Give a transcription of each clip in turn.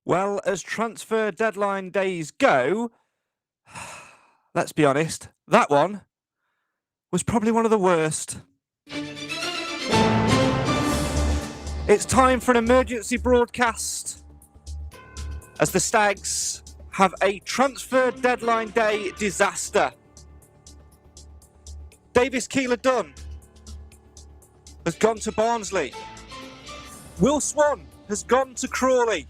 Well, as transfer deadline days go, let's be honest, that one was probably one of the worst. It's time for an emergency broadcast as the Stags have a transfer deadline day disaster. Davis Keeler-Dunn has gone to Barnsley. Will Swan has gone to Crawley.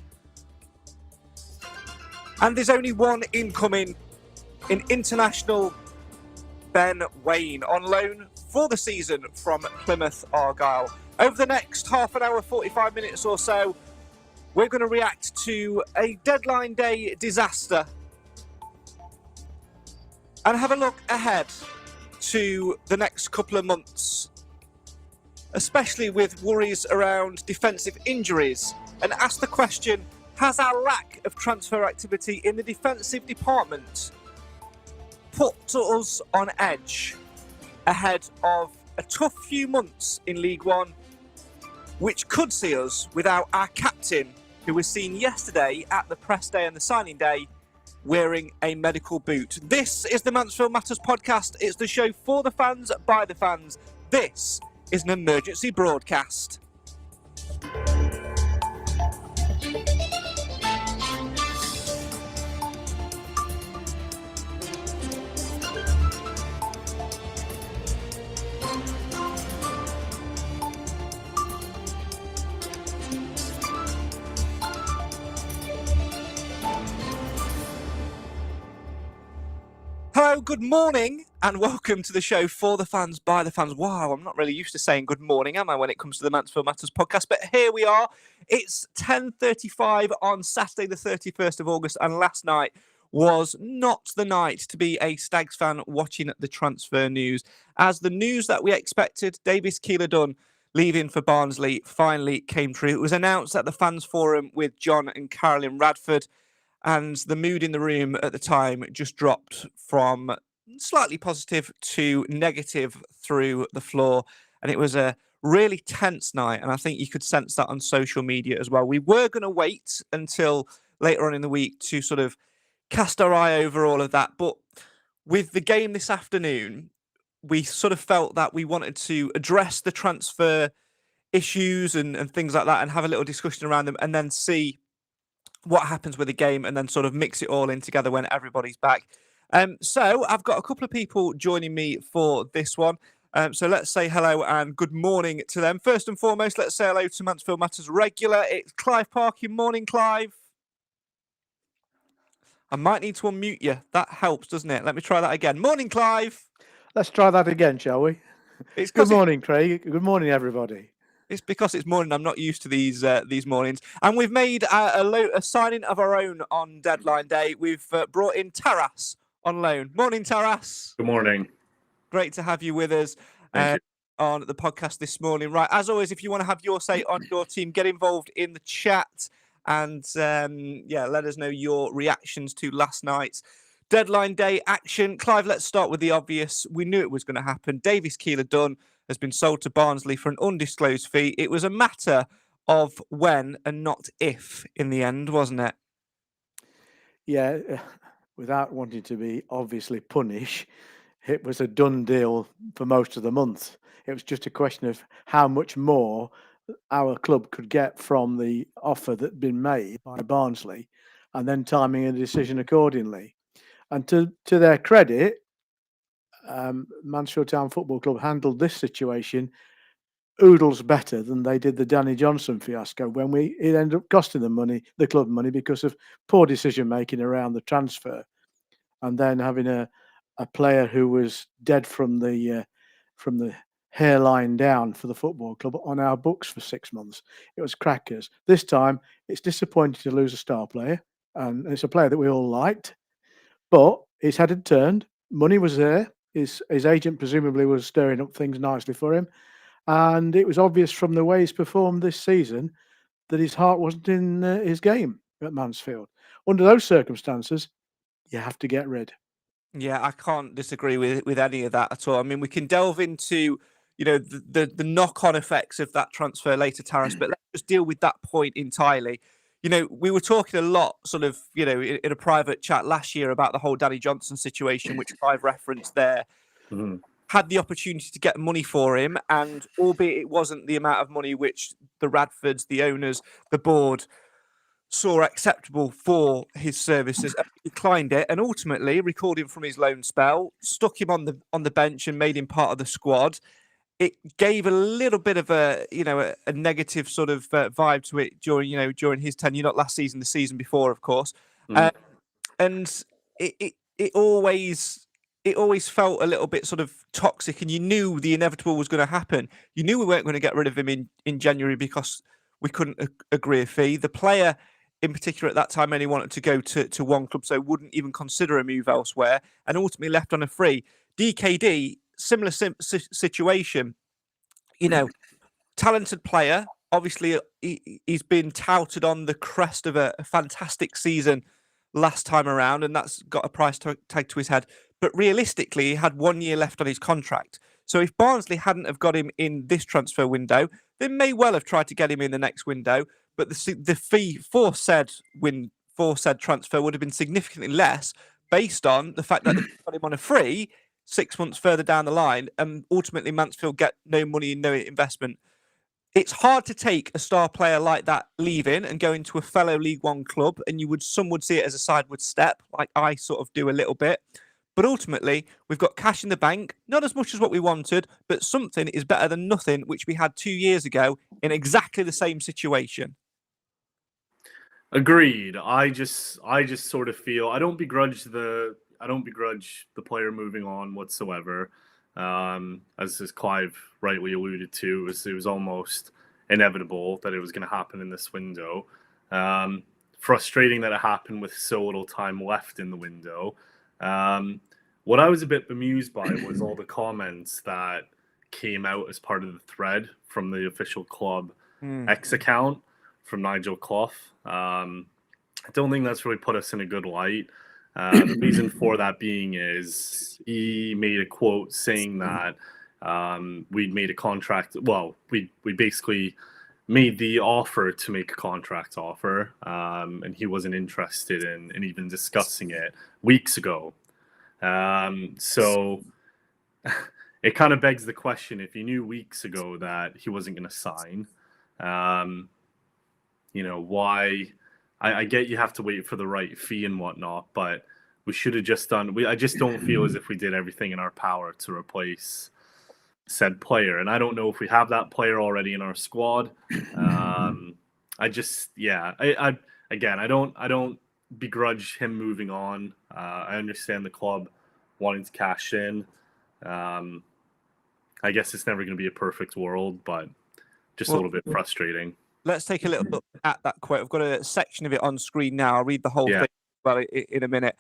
And there's only one incoming in international Ben Waine on loan for the season from Plymouth Argyle. Over the next half an hour, 45 minutes or so, we're going to react to a deadline day disaster and have a look ahead to the next couple of months, especially with worries around defensive injuries, and ask the question, has our lack of transfer activity in the defensive department put us on edge ahead of a tough few months in League One, which could see us without our captain, who was seen yesterday at the press day and the signing day wearing a medical boot? This is the Mansfield Matters Podcast. It's the show for the fans, by the fans. This is an emergency broadcast. Hello, good morning, and welcome to the show for the fans, by the fans. Wow, I'm not really used to saying good morning, am I, when it comes to the Mansfield Matters podcast? But here we are. It's 10:35 on Saturday, the 31st of August, and last night was not the night to be a Stags fan watching the transfer news, as the news that we expected, Davis Keeler-Dunn leaving for Barnsley, finally came true. It was announced at the fans forum with John and Carolyn Radford, and the mood in the room at the time just dropped from slightly positive to negative through the floor. And it was a really tense night. And I think you could sense that on social media as well. We were going to wait until later on in the week to sort of cast our eye over all of that. But with the game this afternoon, we sort of felt that we wanted to address the transfer issues and things like that and have a little discussion around them and then see what happens with the game and then sort of mix it all in together when everybody's back. So I've got a couple of people joining me for this one. So let's say hello and good morning to them. First and foremost, let's say hello to Mansfield Matters regular. It's Clive Parkin. Morning, Clive. I might need to unmute you. That helps, doesn't it? Let me try that again. Morning, Clive. Let's try that again, shall we? Good morning, Craig. Good morning, everybody. It's because it's morning. I'm not used to these mornings. And we've made a signing of our own on deadline day. We've brought in Taras on loan. Morning, Taras. Good morning. Great to have you with us on the podcast this morning. Right, as always, if you want to have your say on your team, get involved in the chat and let us know your reactions to last night's deadline day action. Clive, let's start with the obvious. We knew it was going to happen. Davies Keeler-Dunn has been sold to Barnsley for an undisclosed fee. It was a matter of when and not if in the end, wasn't it? Yeah, without wanting to be obviously punish, it was a done deal for most of the month. It was just a question of how much more our club could get from the offer that had been made by Barnsley and then timing a decision accordingly. And to their credit, Mansfield Town Football Club handled this situation oodles better than they did the Danny Johnson fiasco when it ended up costing them money, the club money, because of poor decision making around the transfer, and then having a player who was dead from the hairline down for the football club on our books for 6 months. It was crackers. This time, it's disappointing to lose a star player, and it's a player that we all liked, but his head had turned. Money was there. His agent presumably was stirring up things nicely for him. And it was obvious from the way he's performed this season that his heart wasn't in his game at Mansfield. Under those circumstances, you have to get rid. Yeah, I can't disagree with any of that at all. I mean, we can delve into, the knock-on effects of that transfer later, Taras, but let's just deal with that point entirely. We were talking a lot sort of, in a private chat last year about the whole Danny Johnson situation, which Clive referenced there. Mm-hmm. Had the opportunity to get money for him, and albeit it wasn't the amount of money which the Radfords, the owners, the board saw acceptable for his services, he declined it, and ultimately, recalled him from his loan spell, stuck him on the bench, and made him part of the squad. It gave a little bit of a negative sort of vibe to it during his tenure, not last season, the season before, of course, and it always felt a little bit sort of toxic, and you knew the inevitable was going to happen. You knew we weren't going to get rid of him in January because we couldn't agree a fee. The player, in particular, at that time only wanted to go to one club, so wouldn't even consider a move elsewhere, and ultimately left on a free. DKD, similar situation. Talented player. Obviously, he's been touted on the crest of a fantastic season last time around, and that's got a price tag to his head. But realistically, he had 1 year left on his contract. So if Barnsley hadn't have got him in this transfer window, they may well have tried to get him in the next window. But the fee for said transfer would have been significantly less, based on the fact that they got him on a free 6 months further down the line, and ultimately Mansfield get no money and no investment. It's hard to take a star player like that leaving and go into a fellow League One club, and some would see it as a sideward step, like I sort of do a little bit. But ultimately, we've got cash in the bank, not as much as what we wanted, but something is better than nothing, which we had 2 years ago in exactly the same situation. Agreed. I just sort of feel I don't begrudge the player moving on whatsoever. As Clive rightly alluded to, it was almost inevitable that it was going to happen in this window. Frustrating that it happened with so little time left in the window. What I was a bit bemused by was all the comments that came out as part of the thread from the official club X account from Nigel Clough. I don't think that's really put us in a good light. The reason for that being is he made a quote saying that we'd made a contract. Well, we basically made the offer to make a contract offer, and he wasn't interested in even discussing it weeks ago. So it kind of begs the question: if you knew weeks ago that he wasn't going to sign, why? I get you have to wait for the right fee and whatnot, but we should have just done. I just don't feel as if we did everything in our power to replace said player, and I don't know if we have that player already in our squad. I don't begrudge him moving on. I understand the club wanting to cash in. I guess it's never going to be a perfect world, but just a little bit frustrating. Let's take a little look at that quote. I've got a section of it on screen now. I'll read the whole thing in a minute.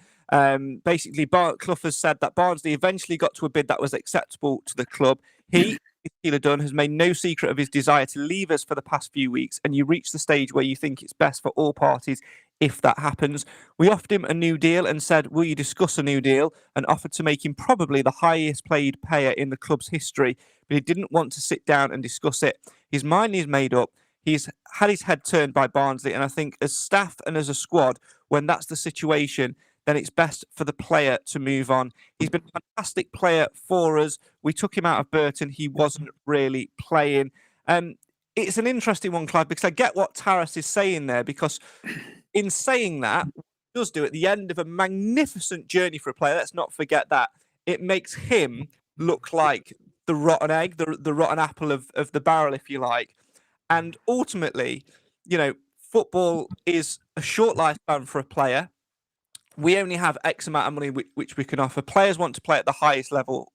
Basically, Clough has said that Barnsley eventually got to a bid that was acceptable to the club. He, Keeler Dunn, has made no secret of his desire to leave us for the past few weeks, and you reach the stage where you think it's best for all parties if that happens. We offered him a new deal and said, will you discuss a new deal? And offered to make him probably the highest paid player in the club's history, but he didn't want to sit down and discuss it. His mind is made up. He's had his head turned by Barnsley, and I think as staff and as a squad, when that's the situation, then it's best for the player to move on. He's been a fantastic player for us. We took him out of Burton. He wasn't really playing. It's an interesting one, Clive, because I get what Taras is saying there, because in saying that, what he does do at the end of a magnificent journey for a player, let's not forget that, it makes him look like the rotten egg, the rotten apple of the barrel, if you like. And ultimately, football is a short lifespan for a player. We only have X amount of money which we can offer. Players want to play at the highest level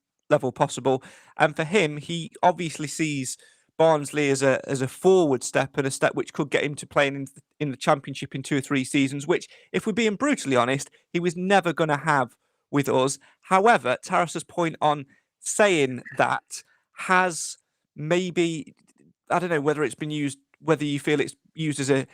possible. And for him, he obviously sees Barnsley as a forward step, and a step which could get him to playing in the Championship in 2 or 3 seasons, which, if we're being brutally honest, he was never going to have with us. However, Taras's point on saying that has maybe... I don't know whether it's been used, whether you feel it's used as a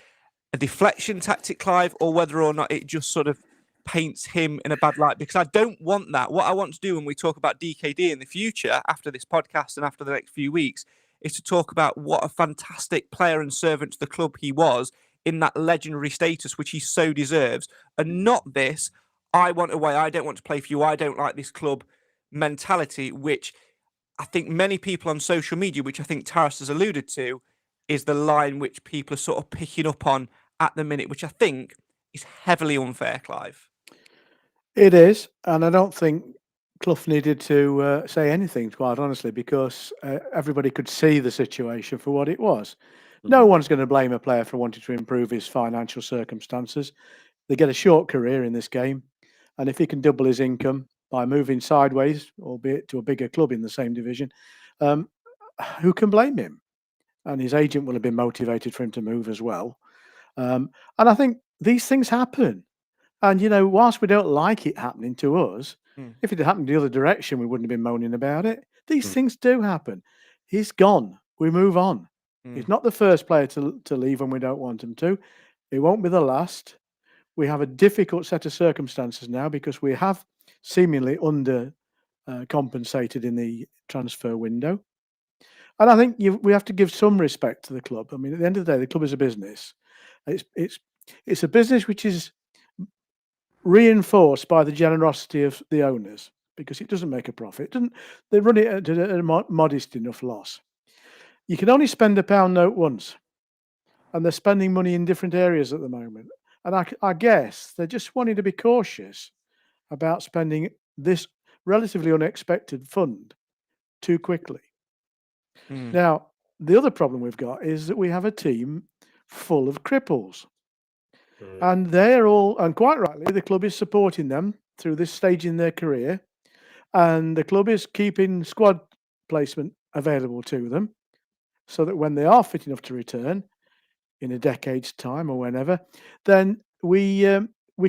deflection tactic, Clive, or whether or not it just sort of paints him in a bad light, because I don't want that. What I want to do when we talk about DKD in the future, after this podcast and after the next few weeks, is to talk about what a fantastic player and servant to the club he was in that legendary status, which he so deserves, and not this, I want away, I don't want to play for you, I don't like this club mentality, which... I think many people on social media, which I think Taras has alluded to, is the line which people are sort of picking up on at the minute, which I think is heavily unfair, Clive. It is, and I don't think Clough needed to say anything, quite honestly, because everybody could see the situation for what it was. No one's going to blame a player for wanting to improve his financial circumstances. They get a short career in this game, and if he can double his income by moving sideways, albeit to a bigger club in the same division, who can blame him? And his agent will have been motivated for him to move as well. And I think these things happen. And, whilst we don't like it happening to us, if it had happened the other direction, we wouldn't have been moaning about it. These things do happen. He's gone. We move on. He's not the first player to leave when we don't want him to. He won't be the last. We have a difficult set of circumstances now because we have seemingly under compensated in the transfer window. And I think we have to give some respect to the club. I mean, at the end of the day, the club is a business. It's a business which is reinforced by the generosity of the owners, because it doesn't make a profit. They run it at a modest enough loss. You can only spend a pound note once, and they're spending money in different areas at the moment. And I guess they're just wanting to be cautious about spending this relatively unexpected fund too quickly. Now, the other problem we've got is that we have a team full of cripples. And they're all, and quite rightly, the club is supporting them through this stage in their career. And the club is keeping squad placement available to them so that when they are fit enough to return in a decade's time or whenever, then we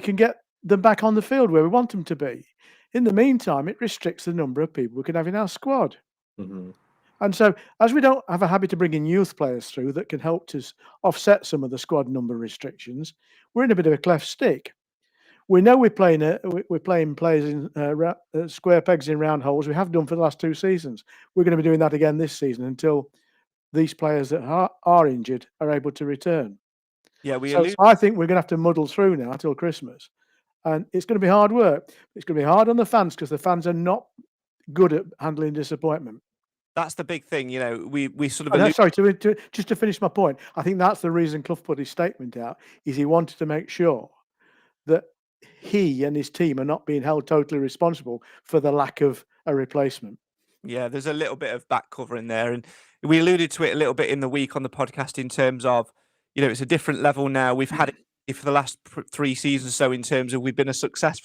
can get them back on the field where we want them to be. In the meantime, it restricts the number of people we can have in our squad. And so, as we don't have a habit of bringing youth players through that can help to offset some of the squad number restrictions, we're in a bit of a cleft stick. we know we're playing players in square pegs in round holes. We have done for the last 2 seasons. We're going to be doing that again this season until these players that are injured are able to return. Yeah, So I think we're going to have to muddle through now till Christmas, and it's going to be hard work. It's going to be hard on the fans because the fans are not good at handling disappointment. That's the big thing, we sort of... Sorry, just to finish my point, I think that's the reason Clough put his statement out, is he wanted to make sure that he and his team are not being held totally responsible for the lack of a replacement. Yeah, there's a little bit of back cover in there. And we alluded to it a little bit in the week on the podcast in terms of, it's a different level now. We've had it for the last 3 seasons. So in terms of we've been a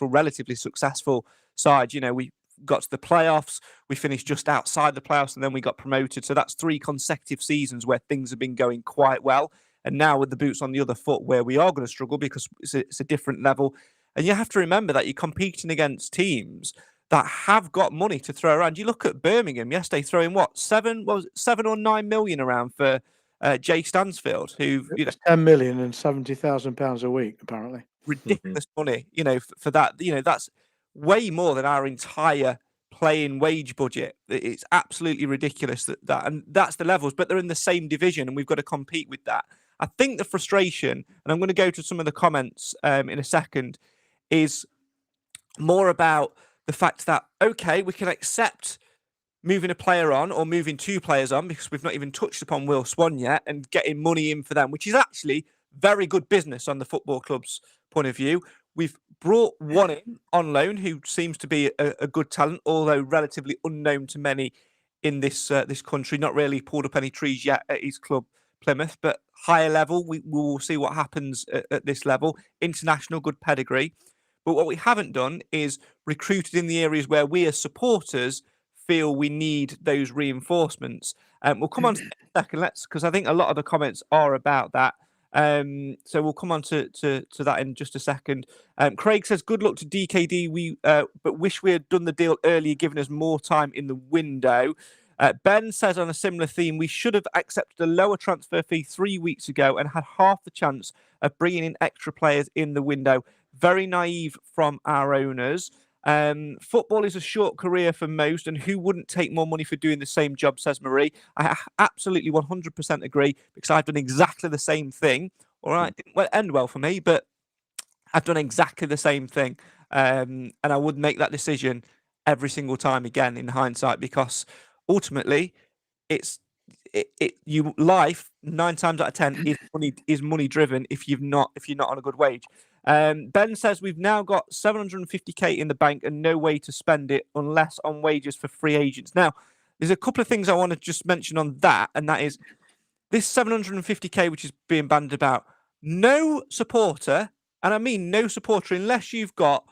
relatively successful side. We got to the playoffs, we finished just outside the playoffs, and then we got promoted. So that's 3 consecutive seasons where things have been going quite well. And now with the boots on the other foot, where we are going to struggle because it's a different level. And you have to remember that you're competing against teams that have got money to throw around. You look at Birmingham yesterday throwing 7 or 9 million around for Jay Stansfield, who 10 million and £70,000 a week, apparently. Ridiculous money, for that. That's way more than our entire playing wage budget. It's absolutely ridiculous that and that's the levels, but they're in the same division and we've got to compete with that. I think the frustration, and I'm going to go to some of the comments in a second, is more about the fact that, okay, we can accept moving a player on or moving 2 players on because we've not even touched upon Will Swan yet and getting money in for them, which is actually very good business on the football club's point of view. We've brought one in on loan who seems to be a good talent, although relatively unknown to many in this country. Not really pulled up any trees yet at his club, Plymouth, but higher level. We will see what happens at this level. International, good pedigree. But what we haven't done is recruited in the areas where we as supporters feel we need those reinforcements. We'll come on to that in a second, because I think a lot of the comments are about that. So we'll come on to that in just a second. Craig says, good luck to DKD. But wish we had done the deal earlier, giving us more time in the window. Ben says, on a similar theme, we should have accepted a lower transfer fee 3 weeks ago and had half the chance of bringing in extra players in the window. Very naive from our owners. Football is a short career for most, and who wouldn't take more money for doing the same job, says Marie. I absolutely 100% agree, because I've done exactly the same thing. All right, didn't end well for me, but I've done exactly the same thing. And I would make that decision every single time again in hindsight, because ultimately life 9 times out of 10 is money driven if you're not on a good wage. Ben says we've now got 750k in the bank and no way to spend it unless on wages for free agents. Now, there's a couple of things I want to just mention on that, and that is this 750k, which is being bandied about. No supporter, and I mean no supporter, unless you've got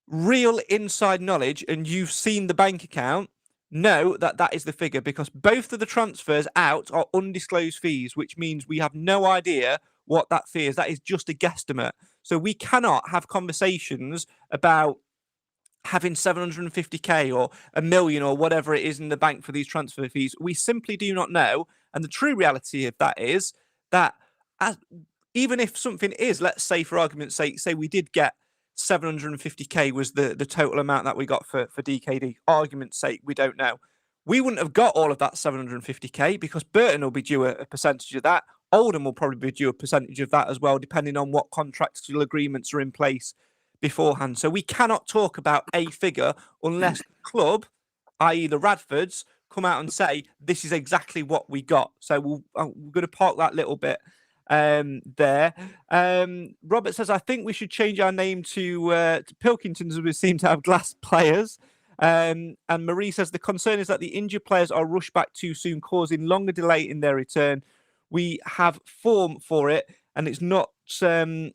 real inside knowledge and you've seen the bank account, know that is the figure, because both of the transfers out are undisclosed fees, which means we have no idea what that fee is. That is just a guesstimate. So we cannot have conversations about having 750k or $1 million or whatever it is in the bank for these transfer fees. We simply do not know. And the true reality of that is that even if something is, let's say for argument's sake, say we did get 750k was the total amount that we got for DKD. Argument's sake, we don't know. We wouldn't have got all of that 750k because Burton will be due a percentage of that. Oldham will probably be due a percentage of that as well, depending on what contractual agreements are in place beforehand. So we cannot talk about a figure unless the club, i.e. the Radfords, come out and say, this is exactly what we got. So we're going to park that little bit there. Robert says, I think we should change our name to Pilkingtons, as we seem to have glass players. And Marie says, the concern is that the injured players are rushed back too soon, causing longer delay in their return. We have form for it, and it's not a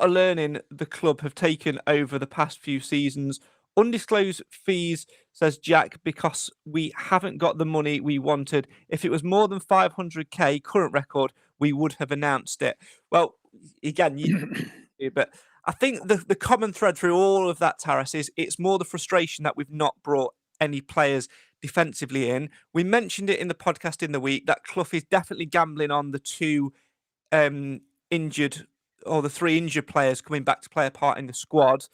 learning the club have taken over the past few seasons. Undisclosed fees, says Jack, because we haven't got the money we wanted. If it was more than 500k current record, we would have announced it. Well, again, but I think the common thread through all of that, Taras, is it's more the frustration that we've not brought any players defensively in. We mentioned it in the podcast in the week that Clough is definitely gambling on the 2 injured the 3 injured players coming back to play a part in the squad,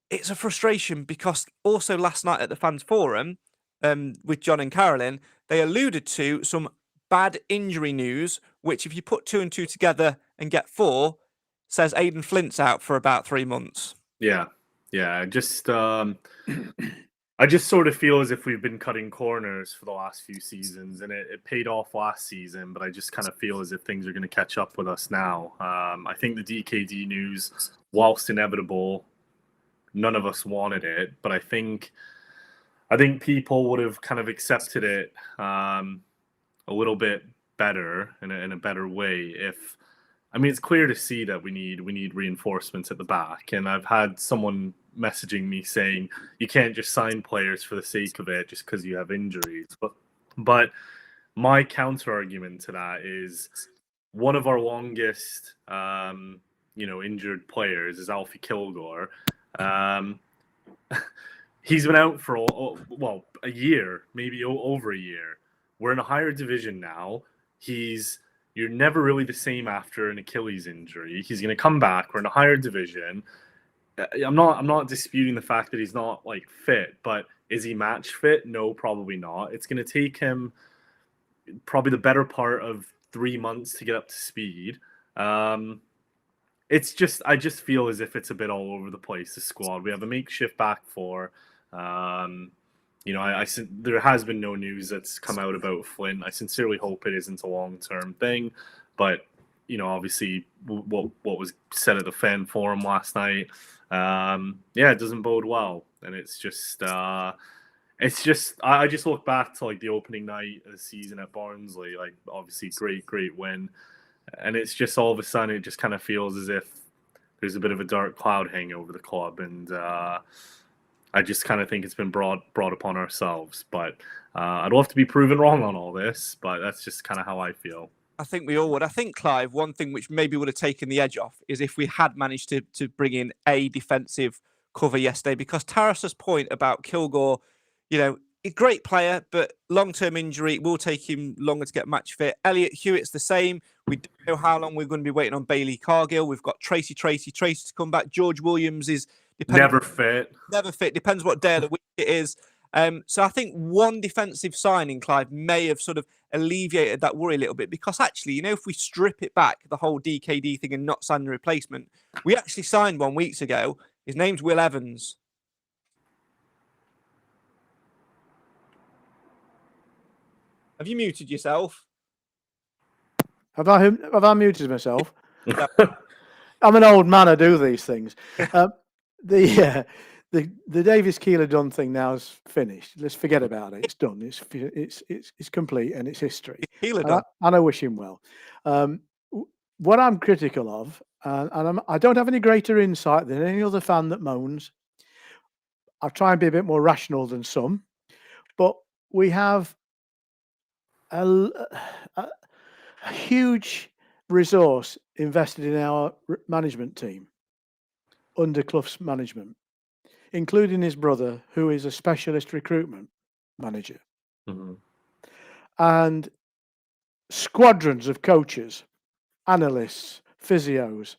it's a frustration because also last night at the fans forum with John and Carolyn, they alluded to some bad injury news, which if you put 2 and 2 together and get 4, says Aidan Flint's out for about 3 months. Yeah. I just sort of feel as if we've been cutting corners for the last few seasons, and it paid off last season, but I just kind of feel as if things are going to catch up with us now. I think the DKD news, whilst inevitable, none of us wanted it, but I think people would have kind of accepted it a little bit better in a better way if. I mean, it's clear to see that we need reinforcements at the back, and I've had someone messaging me saying you can't just sign players for the sake of it just because you have injuries. But my counter argument to that is one of our longest, injured players is Alfie Kilgore. He's been out for a year, maybe over a year. We're in a higher division now. You're never really the same after an Achilles injury. He's going to come back. We're in a higher division. I'm not disputing the fact that he's not fit, but is he match fit? No, probably not. It's going to take him probably the better part of 3 months to get up to speed. I just feel as if it's a bit all over the place, the squad. We have a makeshift back four. There has been no news that's come out about Flint. I sincerely hope it isn't a long-term thing, but obviously what was said at the fan forum last night, it doesn't bode well. And I just look back to the opening night of the season at Barnsley, obviously great win, and it's just all of a sudden it just kind of feels as if there's a bit of a dark cloud hanging over the club, and I just kind of think it's been brought upon ourselves. But I'd love to be proven wrong on all this, but that's just kind of how I feel. I think we all would. I think, Clive, one thing which maybe would have taken the edge off is if we had managed to bring in a defensive cover yesterday, because Taras's point about Kilgore, a great player, but long-term injury will take him longer to get match fit. Elliot Hewitt's the same. We don't know how long we're going to be waiting on Bailey Cargill. We've got Tracy to come back. George Williams is never fit. Depends what day of the week it is. So I think one defensive signing, Clive, may have sort of alleviated that worry a little bit, because actually, if we strip it back, the whole DKD thing and not signing a replacement, we actually signed 1 week ago. His name's Will Evans. Have you muted yourself? Have I muted myself? I'm an old man. I do these things. The Davis Keeler Dunn thing now is finished. Let's forget about it. It's done. It's complete and it's history. And I wish him well. What I'm critical of, and I don't have any greater insight than any other fan that moans. I'll try and be a bit more rational than some, but we have a huge resource invested in our management team under Clough's management, including his brother, who is a specialist recruitment manager. Mm-hmm. And squadrons of coaches, analysts, physios,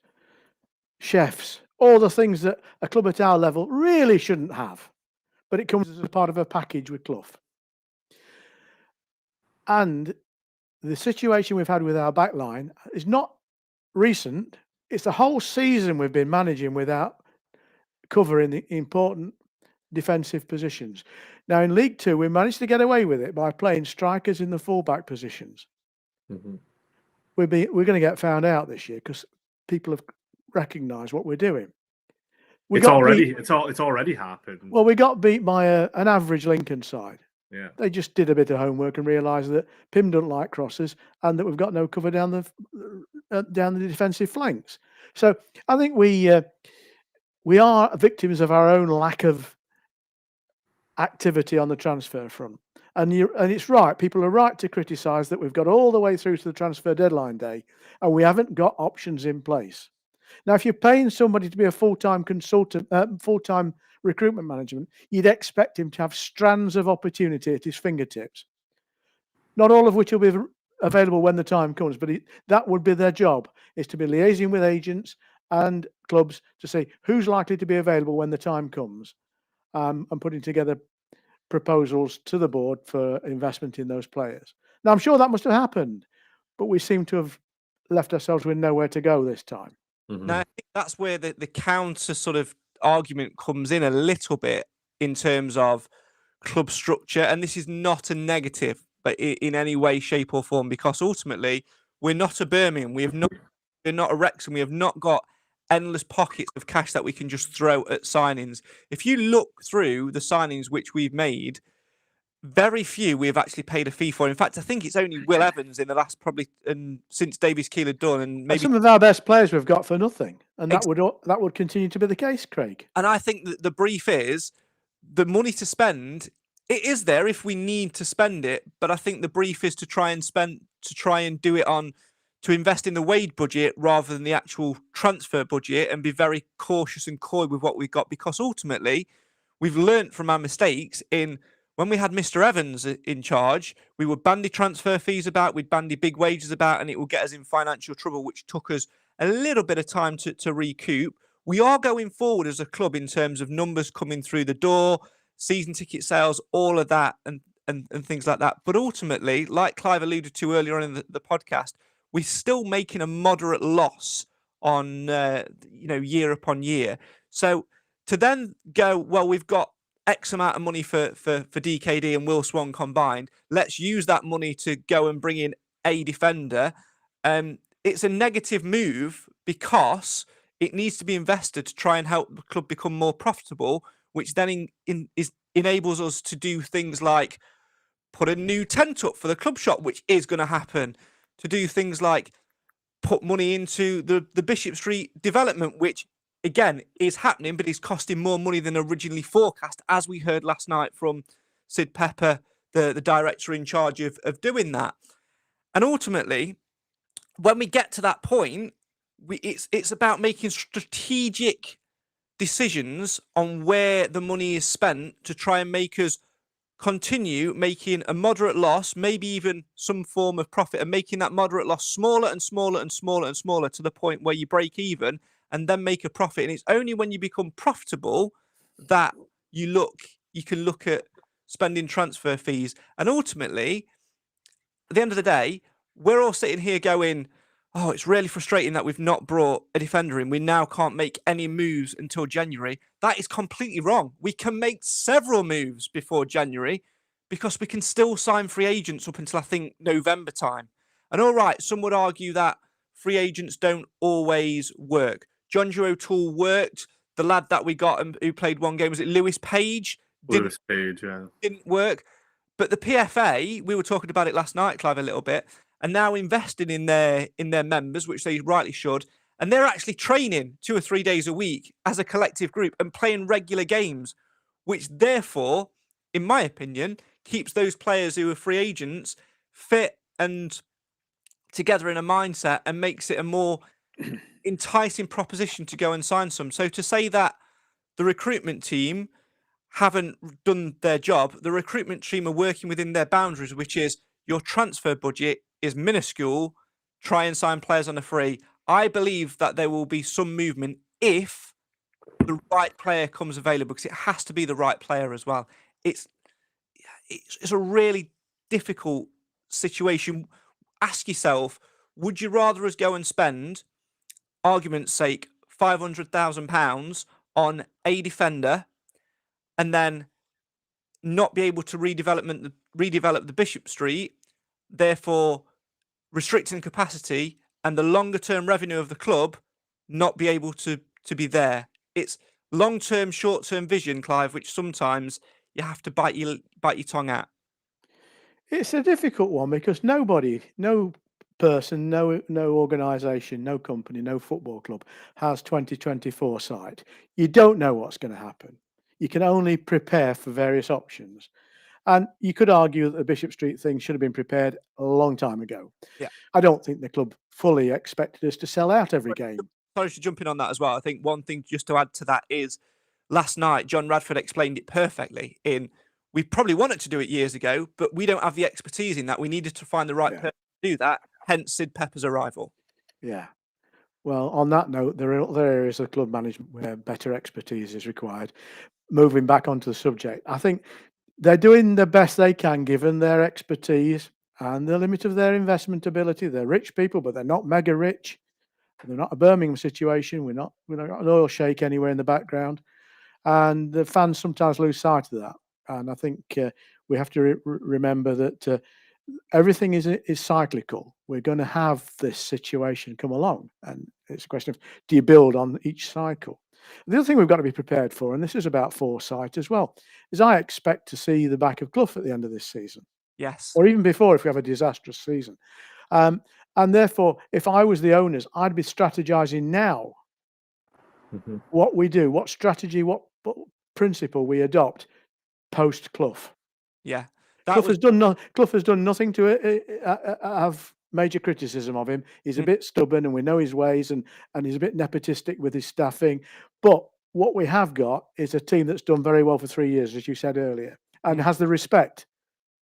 chefs, all the things that a club at our level really shouldn't have. But it comes as a part of a package with Clough. And the situation we've had with our back line is not recent. It's the whole season we've been managing without covering the important defensive positions. Now, in League Two, we managed to get away with it by playing strikers in the fullback positions. Mm-hmm. We're going to get found out this year because people have recognised what we're doing. It's already happened. Well, we got beat by an average Lincoln side. Yeah, they just did a bit of homework and realised that Pim doesn't like crosses and that we've got no cover down the defensive flanks. So I think we are victims of our own lack of activity on the transfer front. And it's right. People are right to criticise that we've got all the way through to the transfer deadline day and we haven't got options in place. Now, if you're paying somebody to be a full-time consultant, full-time recruitment management, you'd expect him to have strands of opportunity at his fingertips, not all of which will be available when the time comes. But that would be their job, is to be liaising with agents and clubs to say who's likely to be available when the time comes, and putting together proposals to the board for investment in those players. Now, I'm sure that must have happened, but we seem to have left ourselves with nowhere to go this time. Now, I think that's where the counter sort of argument comes in a little bit in terms of club structure. And this is not a negative, but in any way, shape or form, because ultimately we're not a Birmingham. We're not a Wrexham. We have not got endless pockets of cash that we can just throw at signings. If you look through the signings which we've made, very few we have actually paid a fee for. In fact, I think it's only Will Evans in the last since Davies Keeler done, and maybe some of our best players we've got for nothing, and that would continue to be the case, Craig. And I think that the brief is the money to spend. It is there if we need to spend it, but I think the brief is to try and do it to invest in the wage budget rather than the actual transfer budget, and be very cautious and coy with what we've got, because ultimately we've learnt from our mistakes when we had Mr. Evans in charge. We would bandy transfer fees about, we'd bandy big wages about, and it would get us in financial trouble, which took us a little bit of time to recoup. We are going forward as a club in terms of numbers coming through the door, season ticket sales, all of that, and things like that. But ultimately, like Clive alluded to earlier on in the podcast, we're still making a moderate loss on year upon year. So to then go, well, we've got X amount of money for DKD and Will Swan combined, let's use that money to go and bring in a defender. It's a negative move because it needs to be invested to try and help the club become more profitable, which then enables us to do things like put a new tent up for the club shop, which is going to happen, to do things like put money into the Bishop Street development, which again is happening, but is costing more money than originally forecast, as we heard last night from Sid Pepper, the director in charge of doing that. And ultimately, when we get to that point, it's about making strategic decisions on where the money is spent to try and make us continue making a moderate loss, maybe even some form of profit, and making that moderate loss smaller and smaller and smaller and smaller to the point where you break even and then make a profit. And it's only when you become profitable that you can look at spending transfer fees. And ultimately, at the end of the day, we're all sitting here going, oh, it's really frustrating that we've not brought a defender in. We now can't make any moves until January. That is completely wrong. We can make several moves before January because we can still sign free agents up until, I think, November time. And all right, some would argue that free agents don't always work. John Joe O'Toole worked. The lad that we got who played one game, was it Lewis Page? Lewis Page, yeah. Didn't work. But the PFA, we were talking about it last night, Clive, a little bit, and now investing in their members, which they rightly should. And they're actually training 2 or 3 days a week as a collective group and playing regular games, which therefore, in my opinion, keeps those players who are free agents fit and together in a mindset and makes it a more enticing proposition to go and sign some. So to say that the recruitment team haven't done their job, the recruitment team are working within their boundaries, which is your transfer budget is minuscule, try and sign players on a free. I believe that there will be some movement if the right player comes available, because it has to be the right player as well. It's a really difficult situation. Ask yourself, would you rather us go and spend, argument's sake, £500,000 on a defender and then not be able to redevelop the Bishop Street, therefore restricting capacity and the longer term revenue of the club not be able to be there? It's long-term, short-term vision, Clive, which sometimes you have to bite your tongue at. It's a difficult one because nobody, no person, no organisation, no company, no football club has 2024 sight. You don't know what's going to happen. You can only prepare for various options. And you could argue that the Bishop Street thing should have been prepared a long time ago. Yeah. I don't think the club fully expected us to sell out every game. Sorry to jump in on that as well. I think one thing just to add to that is last night, John Radford explained it perfectly we probably wanted to do it years ago, but we don't have the expertise in that. We needed to find the right person do that. Hence Sid Pepper's arrival. Yeah. Well, on that note, there are other areas of club management where better expertise is required. Moving back onto the subject, I think they're doing the best they can given their expertise and the limit of their investment ability. They're rich people, but they're not mega rich. They're not a Birmingham situation. We're not an oil shake anywhere in the background. And the fans sometimes lose sight of that. And I think we have to remember that everything is cyclical. We're going to have this situation come along. And it's a question of, do you build on each cycle? The other thing we've got to be prepared for, and this is about foresight as well, is I expect to see the back of Clough at the end of this season. Yes. Or even before if we have a disastrous season. And therefore, if I was the owners, I'd be strategizing now what we do, what strategy, what principle we adopt post Clough. Yeah. Clough has done nothing to have major criticism of him. He's a bit stubborn, and we know his ways, and he's a bit nepotistic with his staffing. But what we have got is a team that's done very well for 3 years, as you said earlier, and has the respect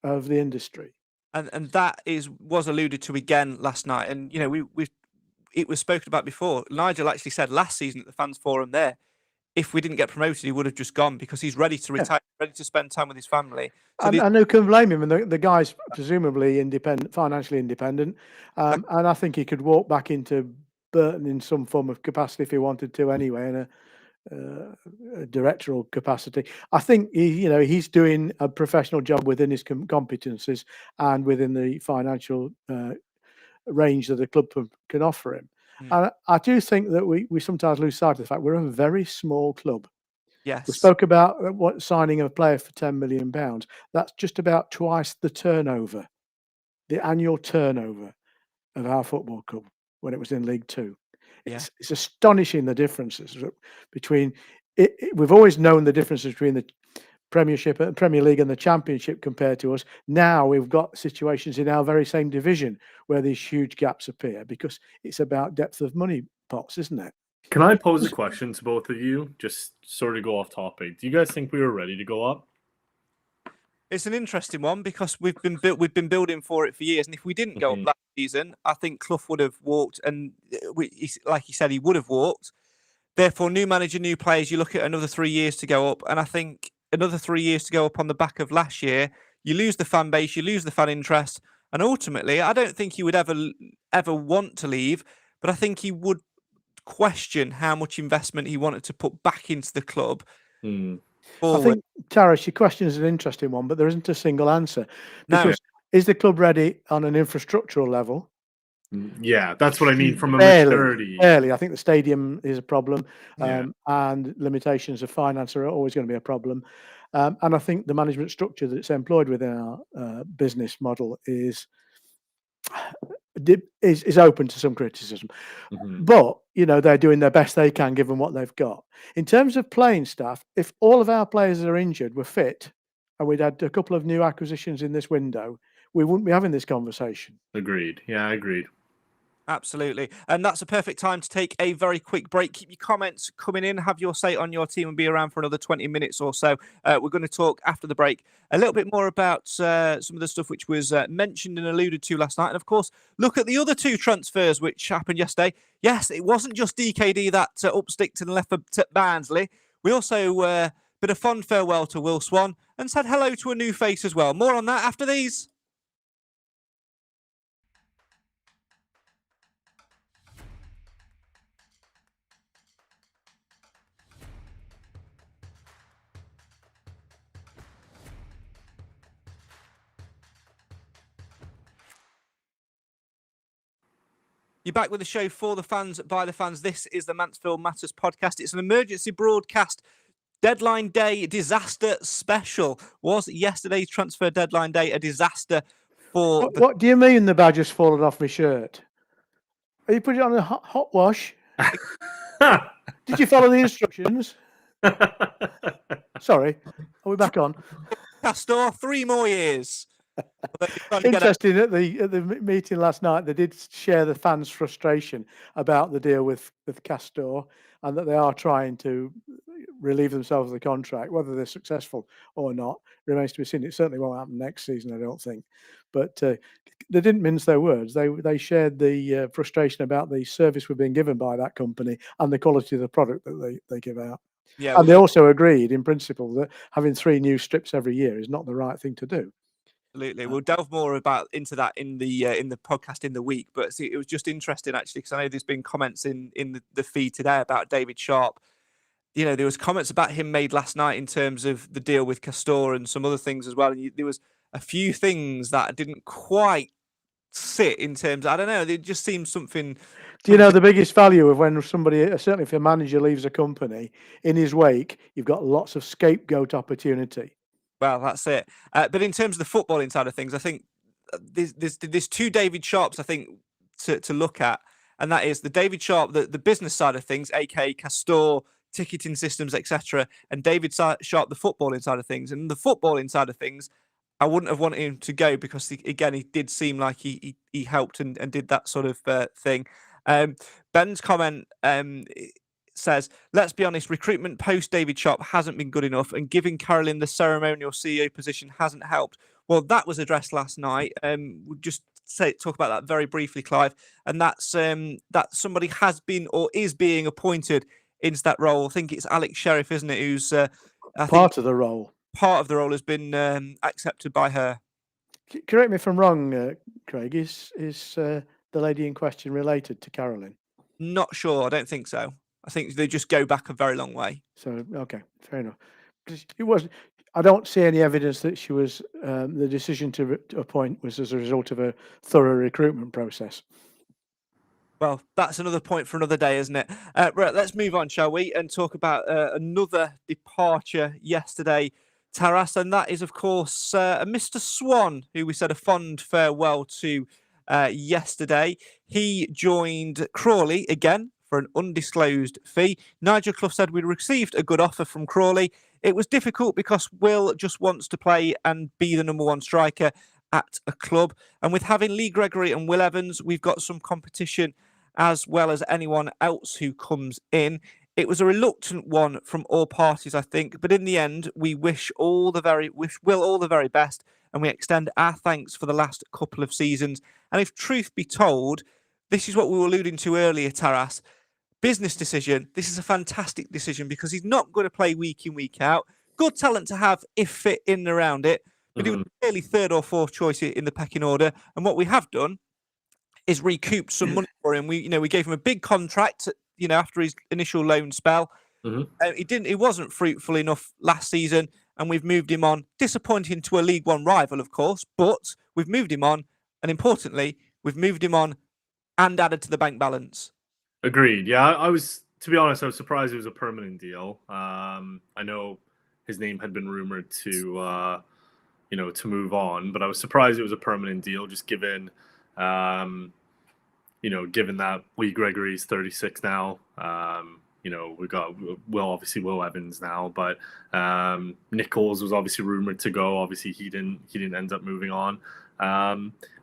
of the industry. And that was alluded to again last night. And it was spoken about before. Nigel actually said last season at the fans forum there, if we didn't get promoted, he would have just gone because he's ready to retire, ready to spend time with his family. So and who can blame him? And the guy's presumably independent, financially independent, and I think he could walk back into Burton in some form of capacity if he wanted to, anyway, in a directorial capacity. I think he's doing a professional job within his competencies and within the financial range that the club can offer him. And I do think that we sometimes lose sight of the fact we're a very small club. Yes. We spoke about signing a player for £10 million. That's just about twice the turnover, the annual turnover of our football club when it was in League Two. It's astonishing the differences between it. We've always known the differences between the Premiership and Premier League and the Championship compared to us. Now we've got situations in our very same division where these huge gaps appear because it's about depth of money pots, isn't it? Can I pose a question to both of you? Just sort of go off topic. Do you guys think we were ready to go up? It's an interesting one because we've been building for it for years, and if we didn't go up last season, I think Clough would have walked, and like he said, he would have walked. Therefore, new manager, new players. You look at another 3 years to go up, and I think another 3 years to go up on the back of last year. You lose the fan base, you lose the fan interest, and ultimately, I don't think he would ever want to leave, but I think he would question how much investment he wanted to put back into the club. I think, Taras, your question is an interesting one, but there isn't a single answer. Because is the club ready on an infrastructural level? Yeah, that's what I mean from a maturity. Barely. I think the stadium is a problem, and limitations of finance are always going to be a problem. And I think the management structure that's employed within our business model is open to some criticism. But they're doing their best they can given what they've got. In terms of playing staff, if all of our players that are injured were fit and we'd had a couple of new acquisitions in this window, we wouldn't be having this conversation. Agreed. Yeah, agreed. Absolutely. And that's a perfect time to take a very quick break. Keep your comments coming in, have your say on your team, and be around for another 20 minutes or so. We're going to talk after the break a little bit more about some of the stuff which was mentioned and alluded to last night. And of course, look at the other two transfers which happened yesterday. Yes, it wasn't just DKD that upsticked and left for Barnsley. We also bid a fond farewell to Will Swan and said hello to a new face as well. More on that after these. You're back with the show for the fans, by the fans. This is the Mansfield Matters Podcast. It's an emergency broadcast deadline day disaster special. Was yesterday's transfer deadline day a disaster for... What do you mean the badge has fallen off my shirt? Are you putting it on a hot wash? Did you follow the instructions? Sorry. Are we back on? Castor, 3 more years. Interesting, at the meeting last night, they did share the fans' frustration about the deal with Castor, and that they are trying to relieve themselves of the contract. Whether they're successful or not remains to be seen. It certainly won't happen next season, I don't think. But they didn't mince their words. They shared the frustration about the service we're being given by that company and the quality of the product that they give out. Yeah, and they also agreed in principle that having 3 new strips every year is not the right thing to do. Absolutely. We'll delve more into that in the podcast in the week. But see, it was just interesting actually, because I know there's been comments in the feed today about David Sharp. There was comments about him made last night in terms of the deal with Castor and some other things as well. And there was a few things that didn't quite sit in terms. I don't know. It just seemed something. Do you know the biggest value of when somebody, certainly if a manager leaves a company, in his wake, you've got lots of scapegoat opportunity. Well, that's it. But in terms of the footballing side of things, I think there's 2 David Sharps, I think, to look at. And that is the David Sharp, the business side of things, aka Castor, ticketing systems, etc. And David Sharp, the footballing side of things. And the footballing side of things, I wouldn't have wanted him to go because, again, he did seem like he helped and did that sort of thing. Ben's comment says, let's be honest, recruitment post David Sharp hasn't been good enough, and giving Carolyn the ceremonial CEO position hasn't helped. Well, that was addressed last night. We'll just talk about that very briefly, Clive. And that's that somebody has been or is being appointed into that role. I think it's Alex Sheriff, isn't it? Who's part of the role. Part of the role has been accepted by her. Correct me if I'm wrong, Craig. Is the lady in question related to Carolyn? Not sure. I don't think so. I think they just go back a very long way. So, okay, fair enough. It was. I don't see any evidence that she was. The decision to appoint was as a result of a thorough recruitment process. Well, that's another point for another day, isn't it? Right, let's move on, shall we, and talk about another departure yesterday, Taras, and that is, of course, Mr. Swan, who we said a fond farewell to yesterday. He joined Crawley again for an undisclosed fee. Nigel Clough said we'd received a good offer from Crawley. It was difficult because Will just wants to play and be the number 1 striker at a club. And with having Lee Gregory and Will Evans, we've got some competition as well as anyone else who comes in. It was a reluctant one from all parties, I think. But in the end, we wish Will all the very best. And we extend our thanks for the last couple of seasons. And if truth be told, this is what we were alluding to earlier, Taras. Business decision. This is a fantastic decision because he's not going to play week in, week out. Good talent to have if fit in and around it. But he was clearly 3rd or 4th choice in the pecking order. And what we have done is recoup some money for him. We gave him a big contract, after his initial loan spell. He wasn't fruitful enough last season, and we've moved him on. Disappointing to a League One rival, of course, but we've moved him on, and importantly, we've moved him on and added to the bank balance. Agreed. Yeah, to be honest, I was surprised it was a permanent deal. I know his name had been rumored to move on, but I was surprised it was a permanent deal, just given that Lee Gregory's 36 now. We got Will Evans now, but Nichols was obviously rumored to go. Obviously, he didn't end up moving on.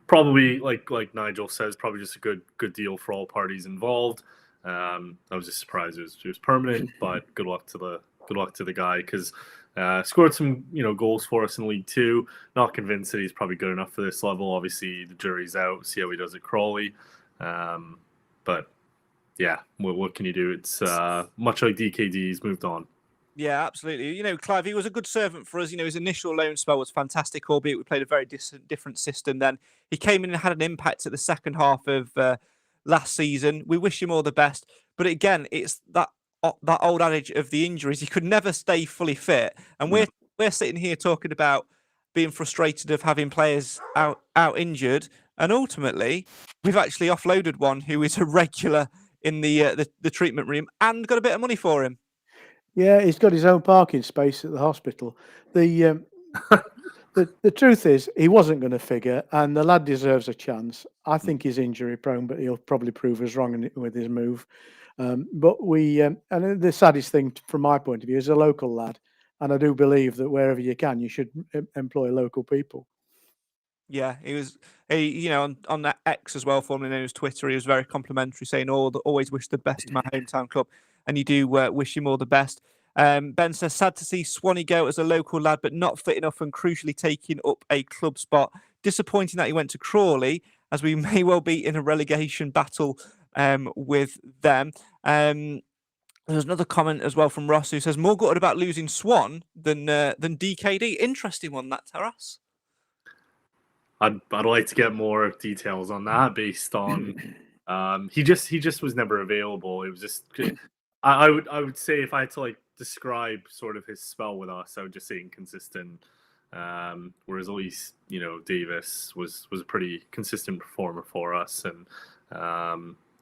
Probably like Nigel says, probably just a good deal for all parties involved. I was just surprised it was permanent, but good luck to the guy because scored some goals for us in League Two. Not convinced that he's probably good enough for this level. Obviously, the jury's out. See how he does at Crawley. But yeah, what can you do? It's much like DKD, he's moved on. Yeah, absolutely. Clive, he was a good servant for us. His initial loan spell was fantastic, albeit we played a very different system then. He came in and had an impact at the second half of last season. We wish him all the best. But again, it's that old adage of the injuries. He could never stay fully fit. And we're sitting here talking about being frustrated of having players out injured. And ultimately, we've actually offloaded one who is a regular in the treatment room and got a bit of money for him. Yeah, he's got his own parking space at the hospital. The truth is, he wasn't going to figure, and the lad deserves a chance. I think he's injury prone, but he'll probably prove us wrong with his move. But and the saddest thing from my point of view is a local lad, and I do believe that wherever you can, you should employ local people. Yeah, on that X as well, formerly known as Twitter, he was very complimentary, saying, always wish the best to my hometown club. And you do wish him all the best. Ben says, sad to see Swanee go as a local lad, but not fit enough and crucially taking up a club spot. Disappointing that he went to Crawley, as we may well be in a relegation battle with them. There's another comment as well from Ross who says, more gutted about losing Swan than DKD. Interesting one, that, Taras. I'd like to get more details on that based on he just was never available. It was just I would say if I had to like describe sort of his spell with us, I would just say inconsistent. Whereas at least Davis was a pretty consistent performer for us, and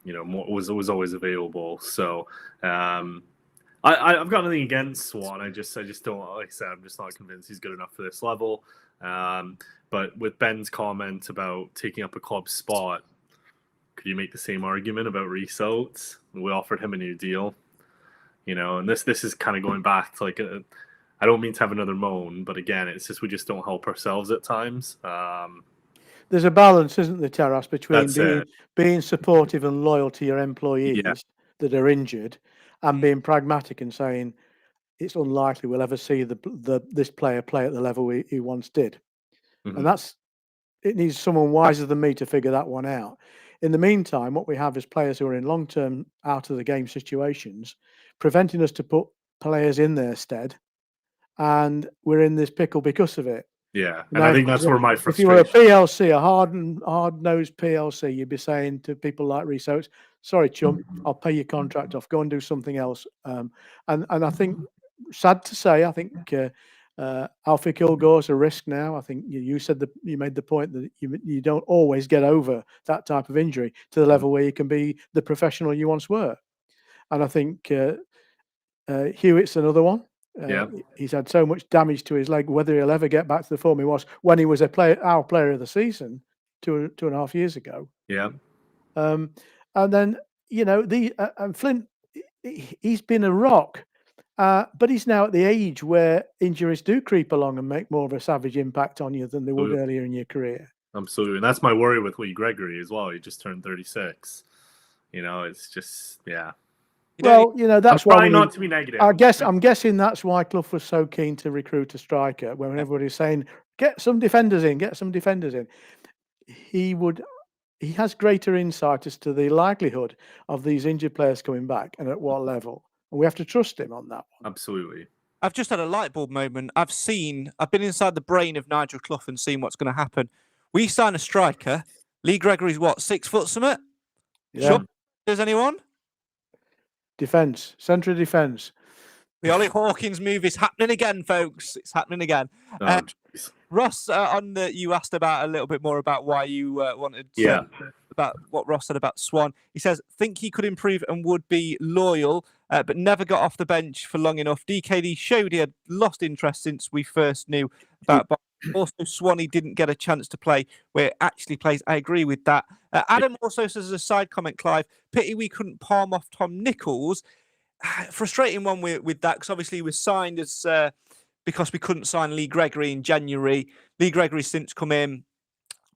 was always available. So I've got nothing against Swan. I just don't, like I said, I'm just not convinced he's good enough for this level. But with Ben's comment about taking up a club spot, could you make the same argument about Reece Oates? We offered him a new deal, and this is kind of going back to like I don't mean to have another moan, but again, it's just we just don't help ourselves at times. There's a balance, isn't there, Taras, between being supportive and loyal to your employees that are injured, and being pragmatic and saying it's unlikely we'll ever see this player play at the level he once did. Mm-hmm. And it needs someone wiser than me to figure that one out. In the meantime, what we have is players who are in long-term out of the game situations, preventing us to put players in their stead, and we're in this pickle because of it. Yeah, and I think that's where my frustration. If you were a PLC, a hard-nosed PLC, you'd be saying to people like Reece Oates, sorry, chum, I'll pay your contract off. Go and do something else. And I think, sad to say, I think Alfie Kilgore's a risk now. I think you said you made the point that you don't always get over that type of injury to the level where you can be the professional you once were. And I think Hewitt's another one. He's had so much damage to his leg. Whether he'll ever get back to the form he was when he was our player of the season 2.5 years ago. Yeah. And then and Flint, he's been a rock, but he's now at the age where injuries do creep along and make more of a savage impact on you than they would earlier in your career. Absolutely, and that's my worry with Lee Gregory as well. He just turned 36. It's just Well, that's why not to be negative. I'm guessing that's why Clough was so keen to recruit a striker. When everybody's saying, get some defenders in. He has greater insight as to the likelihood of these injured players coming back and at what level. And we have to trust him on that one. Absolutely. I've just had a light bulb moment. I've been inside the brain of Nigel Clough and seen what's going to happen. We sign a striker. Lee Gregory's what, 6 foot summit? Yeah. Sure. Does anyone? Defence, central defence. The Ollie Hawkins move is happening again, folks. It's happening again. Ross, you asked about a little bit more about why you wanted about what Ross said about Swan. He says, think he could improve and would be loyal, but never got off the bench for long enough. DKD showed he had lost interest since we first knew about. Also, Swanee didn't get a chance to play where it actually plays. I agree with that. Adam also says, as a side comment, Clive, pity we couldn't palm off Tom Nichols. Frustrating one with that, because obviously he was signed as because we couldn't sign Lee Gregory in January. Lee Gregory's since come in,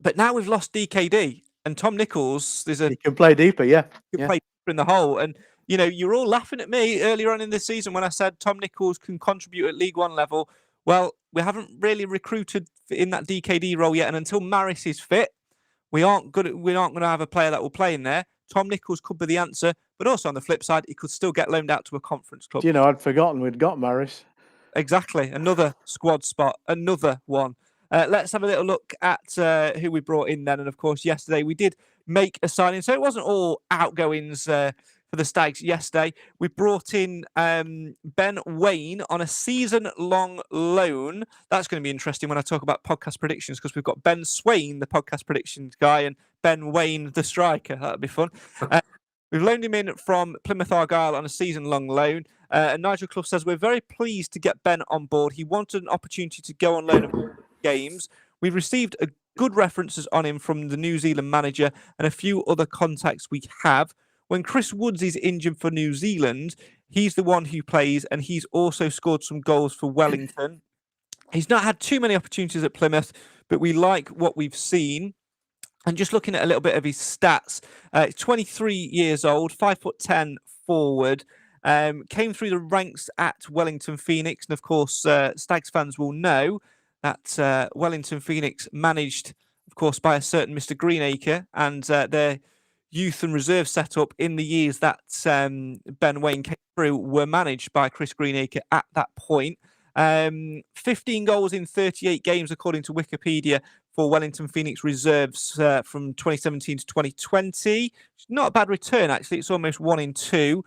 but now we've lost DKD and Tom Nichols. He can play deeper, He can play deeper in the hole, and you're all laughing at me earlier on in the season when I said Tom Nichols can contribute at League One level. Well, we haven't really recruited in that DKD role yet, and until Maris is fit, we aren't going to have a player that will play in there. Tom Nichols could be the answer, but also on the flip side, he could still get loaned out to a conference club. I'd forgotten we'd got Maris. Exactly, another squad spot, another one. Let's have a little look at who we brought in then, and of course, yesterday we did make a signing, so it wasn't all outgoings for the Stags yesterday. We brought in Ben Waine on a season-long loan. That's going to be interesting when I talk about podcast predictions, because we've got Ben Swain, the podcast predictions guy, and Ben Waine, the striker. That'll be fun. We've loaned him in from Plymouth Argyle on a season-long loan. And Nigel Clough says, we're very pleased to get Ben on board. He wanted an opportunity to go on loan of games. We've received good references on him from the New Zealand manager and a few other contacts we have. When Chris Woods is injured for New Zealand, he's the one who plays, and he's also scored some goals for Wellington. He's not had too many opportunities at Plymouth, but we like what we've seen. And just looking at a little bit of his stats, 23 years old, 5'10" forward. Came through the ranks at Wellington Phoenix. And of course, Stags fans will know that Wellington Phoenix managed, of course, by a certain Mr. Greenacre, and their youth and reserve setup in the years that Ben Waine came through were managed by Chris Greenacre at that point. 15 goals in 38 games, according to Wikipedia, for Wellington Phoenix reserves from 2017 to 2020. Not a bad return, actually. It's almost 1 in 2.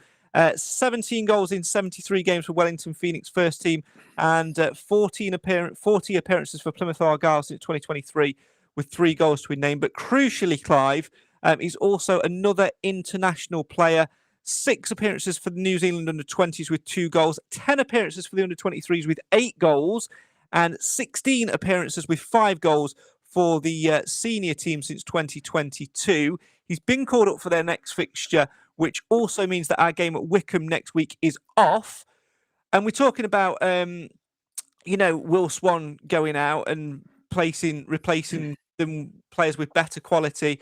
17 goals in 73 games for Wellington Phoenix first team, and 40 appearances for Plymouth Argyle since 2023, with 3 goals to his name. But crucially, Clive, he's also another international player. 6 appearances for the New Zealand under-20s with 2 goals, 10 appearances for the under-23s with 8 goals, and 16 appearances with 5 goals for the senior team since 2022. He's been called up for their next fixture, which also means that our game at Wycombe next week is off. And we're talking about, Will Swan going out and replacing them players with better quality.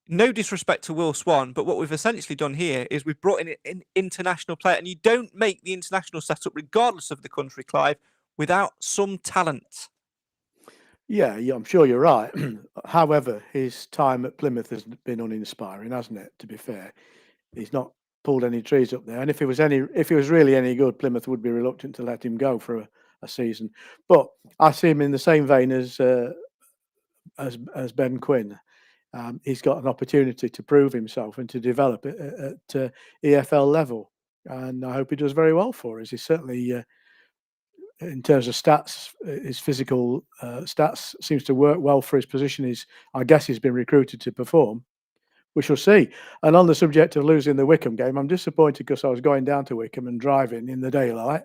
No disrespect to Will Swan, but what we've essentially done here is we've brought in an international player, and you don't make the international setup, regardless of the country, Clive, without some talent. Yeah, I'm sure you're right. However, his time at Plymouth has been uninspiring, hasn't it? To be fair, he's not pulled any trees up there. And if he was really any good, Plymouth would be reluctant to let him go for a season. But I see him in the same vein as Ben Quinn. He's got an opportunity to prove himself and to develop it at EFL level, and I hope he does very well for us. He's certainly, in terms of stats, his physical stats seems to work well for his position. I guess he's been recruited to perform. We shall see. And on the subject of losing the Wycombe game, I'm disappointed because I was going down to Wycombe and driving in the daylight.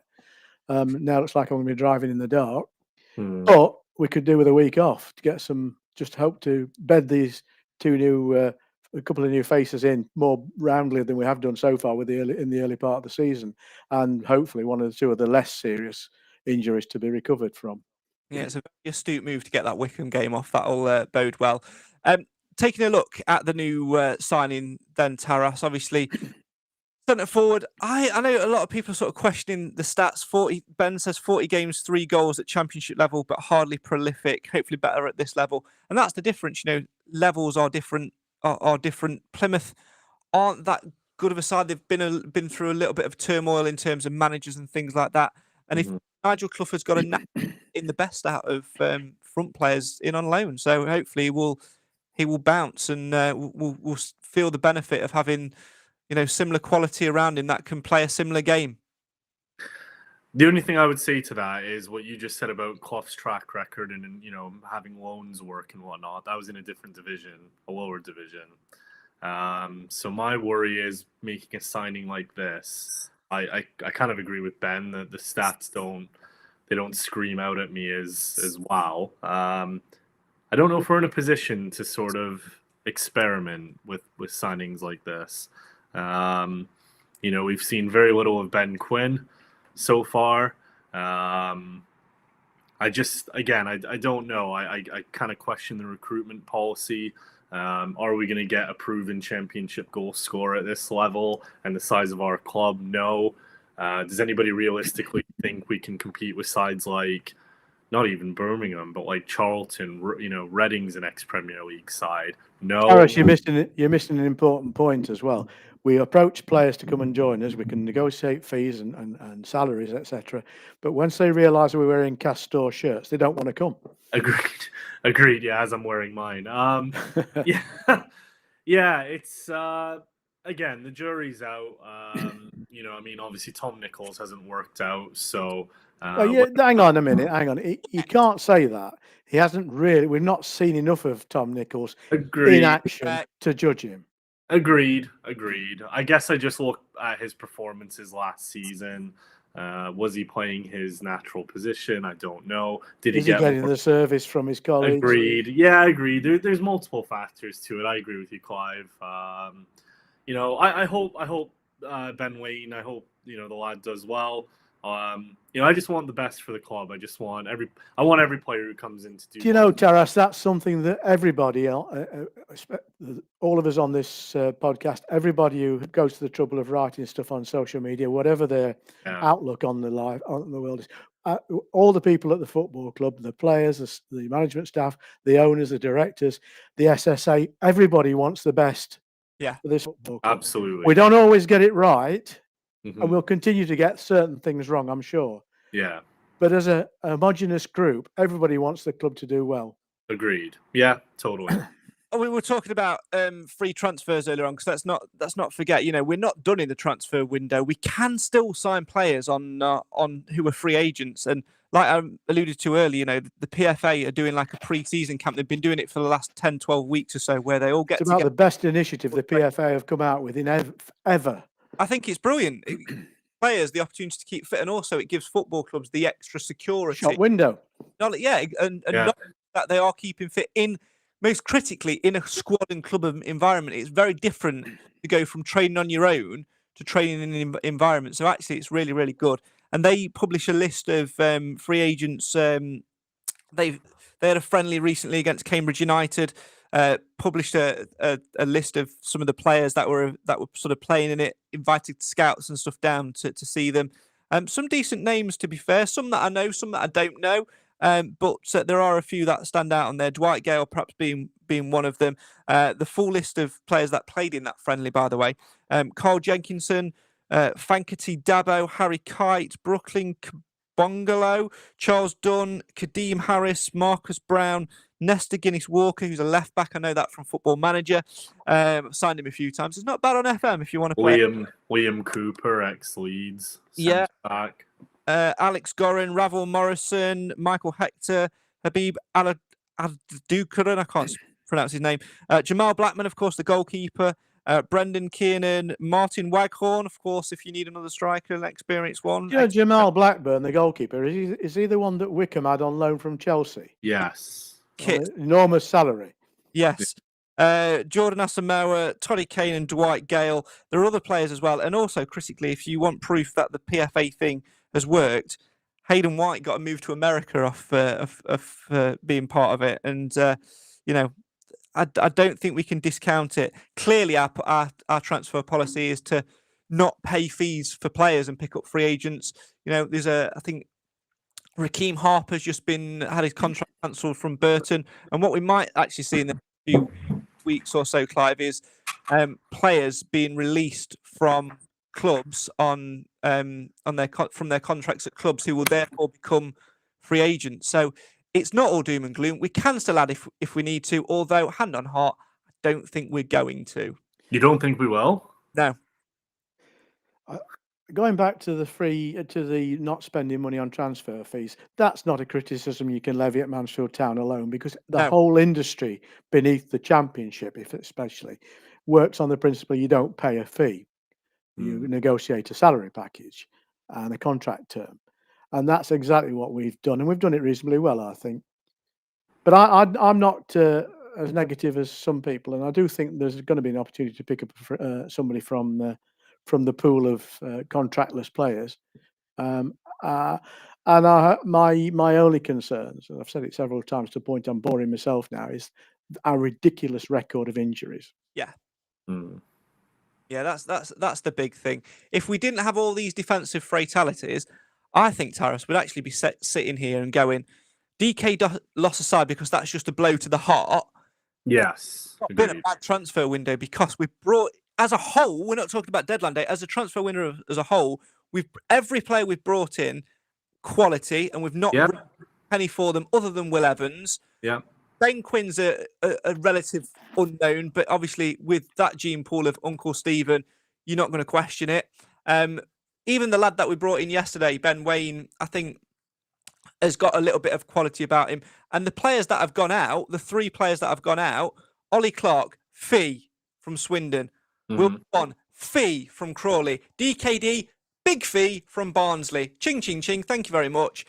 Now it looks like I'm going to be driving in the dark. But we could do with a week off to get just hope to bed these a couple of new faces in more roundly than we have done so far in the early part of the season, and hopefully one or two of the less serious injuries to be recovered from. Yeah, it's a very astute move to get that Wycombe game off. That'll bode well. Taking a look at the new signing, then Taras, obviously centre forward. I know a lot of people are sort of questioning the stats. Ben says 40 games, 3 goals at championship level, but hardly prolific. Hopefully better at this level, and that's the difference. Levels are different. Are different. Plymouth aren't that good of a side. They've been through a little bit of turmoil in terms of managers and things like that. And if Nigel Clough has got a knack in the best out of front players in on loan, so hopefully he will bounce and we'll feel the benefit of having similar quality around him that can play a similar game. The only thing I would say to that is what you just said about Clough's track record and having loans work and whatnot. That was in a different division, a lower division. So my worry is making a signing like this. I kind of agree with Ben that the stats don't scream out at me as wow. I don't know if we're in a position to sort of experiment with signings like this. We've seen very little of Ben Quinn so far. I don't know. I kind of question the recruitment policy. Are we going to get a proven championship goal scorer at this level and the size of our club? No. Does anybody realistically think we can compete with sides like, not even Birmingham, but like Charlton, Reading's an ex-Premier League side? No. Harris, you're missing an important point as well. We approach players to come and join us. We can negotiate fees and salaries, etc. But once they realise we're wearing Castore shirts, they don't want to come. Agreed. Yeah, as I'm wearing mine. Yeah. It's again, the jury's out. Obviously Tom Nichols hasn't worked out, so. Hang on a minute. You can't say that. He hasn't really. We've not seen enough of Tom Nichols in action to judge him. Agreed. I guess I just look at his performances last season. Was he playing his natural position? I don't know. Did he get getting the service from his colleagues? Agreed. Yeah, agreed. There's multiple factors to it. I agree with you, Clive. I hope Ben Waine. I hope the lad does well. I just want the best for the club. I want every player who comes in to do. Do you know, Taras? That's something that everybody, all of us on this podcast, everybody who goes to the trouble of writing stuff on social media, whatever their outlook on the world is, all the people at the football club, the players, the management staff, the owners, the directors, the SSA, everybody wants the best for this football club. Absolutely. We don't always get it right, and we'll continue to get certain things wrong, I'm sure. Yeah. But as a homogenous group, everybody wants the club to do well. Agreed. Yeah, totally. We were talking about free transfers earlier on, because let's not forget, we're not done in the transfer window. We can still sign players on who are free agents, and like I alluded to earlier, the PFA are doing like a pre-season camp. They've been doing it for the last 10, 12 weeks or so, where they all get together. It's about the best initiative the PFA have come out with in ever. I think it's brilliant. It gives players the opportunity to keep fit, and also it gives football clubs the extra security. Shop window. Not that they are keeping fit in. Most critically, in a squad and club environment, it's very different to go from training on your own to training in an environment. So actually, it's really, really good. And they publish a list of free agents. They had a friendly recently against Cambridge United. Published a list of some of the players that were sort of playing in it. Invited scouts and stuff down to see them. Some decent names, to be fair. Some that I know, some that I don't know. But there are a few that stand out on there. Dwight Gale perhaps being one of them. The full list of players that played in that friendly, by the way. Carl Jenkinson, Fankety Dabo, Harry Kite, Brooklyn Bongalo, Charles Dunn, Kadeem Harris, Marcus Brown, Nestor Guinness-Walker, who's a left-back. I know that from Football Manager. Signed him a few times. It's not bad on FM if you want to play. Liam Cooper, ex-Leeds. Yeah. Back. Alex Gorin, Ravel Morrison, Michael Hector, Habib Adukaran, I can't pronounce his name. Jamal Blackman, of course, the goalkeeper. Brendan Kiernan, Martin Waghorn, of course, if you need another striker, an experienced one. Yeah, Jamal Blackburn, the goalkeeper, is he the one that Wickham had on loan from Chelsea? Yes. Enormous salary. Yes. Jordan Asamoah, Toddy Kane and Dwight Gale. There are other players as well. And also, critically, if you want proof that the PFA thing has worked, Hayden White got a move to America off being part of it. And, I don't think we can discount it. Clearly, our transfer policy is to not pay fees for players and pick up free agents. There's I think Raheem Harper's just had his contract cancelled from Burton. And what we might actually see in the few weeks or so, Clive, is players being released from clubs from their contracts at clubs, who will therefore become free agents. So it's not all doom and gloom. We can still add if we need to, although, hand on heart, I don't think we're going to. You don't think we will? No. Going back to the not spending money on transfer fees, that's not a criticism you can levy at Mansfield Town alone, because the whole industry beneath the Championship, especially, works on the principle you don't pay a fee. You negotiate a salary package and a contract term. And that's exactly what we've done. And we've done it reasonably well, I think. But I'm not as negative as some people. And I do think there's going to be an opportunity to pick up somebody from the pool of contractless players. And my only concerns, and I've said it several times to the point I'm boring myself now, is our ridiculous record of injuries. Yeah. Yeah, that's the big thing. If we didn't have all these defensive fatalities, I think Taras would actually be sitting here and going, DK loss aside, because that's just a blow to the heart. Yes. It's been a bad transfer window, because we brought, as a whole, we're not talking about deadline day, as a transfer window as a whole, every player we've brought in quality, and we've not a penny for them other than Will Evans. Yeah. Ben Quinn's a relative unknown, but obviously with that gene pool of Uncle Stephen, you're not going to question it. Even the lad that we brought in yesterday, Ben Waine, I think has got a little bit of quality about him. And the players that have gone out, the three players that have gone out, Ollie Clark, fee from Swindon. Will Swan, fee from Crawley. DKD, big fee from Barnsley. Ching, ching, ching. Thank you very much.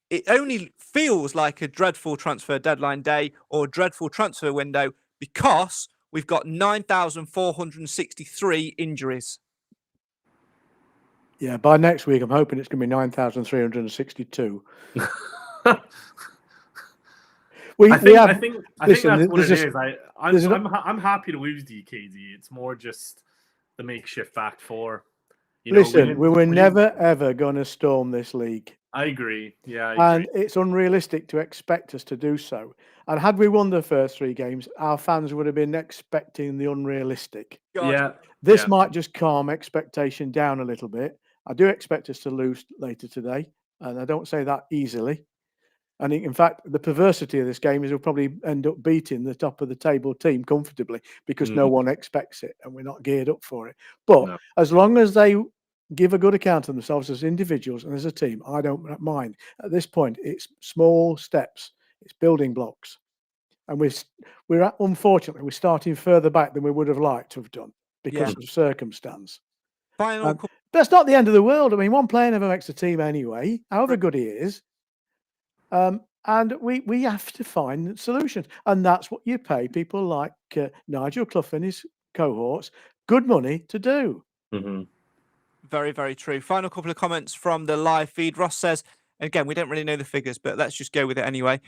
It only feels like a dreadful transfer deadline day or a dreadful transfer window because we've got 9,463 injuries. Yeah, by next week, I'm hoping it's going to be 9,362. I think that's what it is. I'm happy to lose DKD. It's more just the makeshift back four. We were never ever going to storm this league. I agree. Yeah, and it's unrealistic to expect us to do so. And had we won the first 3 games, our fans would have been expecting the unrealistic. This might just calm expectation down a little bit. I do expect us to lose later today, and I don't say that easily. And in fact, the perversity of this game is we'll probably end up beating the top of the table team comfortably because no one expects it and we're not geared up for it. But as long as they give a good account of themselves as individuals and as a team, I don't mind. At this point, it's small steps, it's building blocks. And unfortunately, we're starting further back than we would have liked to have done because of circumstance. That's not the end of the world. I mean, one player never makes a team anyway, however good he is. And we have to find solutions. And that's what you pay people like Nigel Clough and his cohorts good money to do. Mm-hmm. Very, very true. Final couple of comments from the live feed. Ross says, again, we don't really know the figures, but let's just go with it anyway.